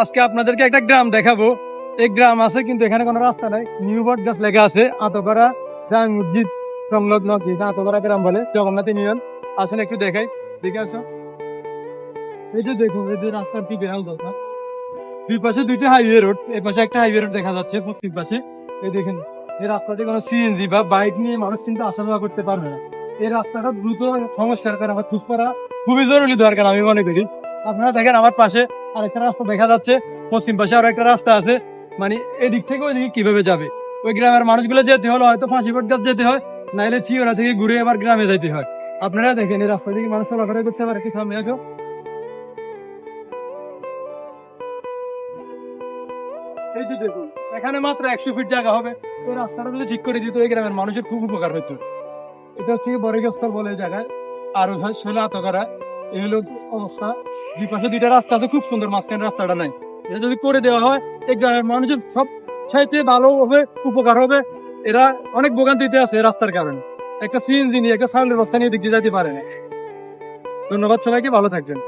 আজকে আপনাদেরকে একটা গ্রাম দেখাবো। এই গ্রাম আছে কিন্তু এখানে কোনো রাস্তা নাই। নিউ বটগাছ লেখা আছে। আতপাড়া জামে মসজিদ সংলগ্ন আতপাড়া গ্রাম বলে, জগন্নাথ ইউনিয়ন। আসলে একটু দেখাই, দেখে আসো। এই যে দেখুন, এই যে রাস্তার কি বেহাল দশা। দুই পাশে দুইটা হাইওয়ে রোড, এই পাশে একটা হাইওয়ে রোড দেখা যাচ্ছে পশ্চিম পাশে। এই দেখেন, এই রাস্তাতে কোনো সিএনজি বা বাইক নিয়ে মানুষ কিন্তু আসা যাওয়া করতে পারবে না। এই রাস্তাটা দ্রুত সমস্যার কারণে আমার ঠিক করা খুবই জরুরি দরকার আমি মনে করি। আপনারা দেখেন আমার পাশে আরেকটা রাস্তা দেখা যাচ্ছে, পশ্চিম পাশে আরো একটা রাস্তা আছে। মানে এদিক থেকে ওইদিকে কিভাবে যাবে? ওই গ্রামের মানুষগুলো যেতে হলে হয়তো ফাঁসিকোট গাছ যেতে হয়, নাইলে চিওরা থেকে ঘুরে আবার গ্রামে যেতে হয়। আপনারা দেখেন এই রাস্তা থেকে মানুষ চলাফেরা করতে পারে কি? সামনে আসো। এই যে দেখুন, এখানে মাত্র 100 ফিট জায়গা হবে। ওই রাস্তাটা যদি ঠিক করে দিত এই গ্রামের মানুষের খুব উপকার হতো। এটা হচ্ছে বরেগস্তর বলে এই জায়গায়। আর ওই ষোলো আতকারা, এই হলো অবস্থা। দুই পাশে দুইটা রাস্তা আছে, খুব সুন্দর, মাঝখানে রাস্তাটা নাই। এটা যদি করে দেওয়া হয় এই গ্রামের মানুষের সব চাইতে ভালো হবে, উপকার হবে। এরা অনেক ভোগান্তিতে আছে এই রাস্তার কারণে। একটা সিএনজি নিয়ে, একটা চাউলের বস্তা নিয়ে দিক দিয়ে যেতে পারে না। ধন্যবাদ সবাইকে, ভালো থাকবেন।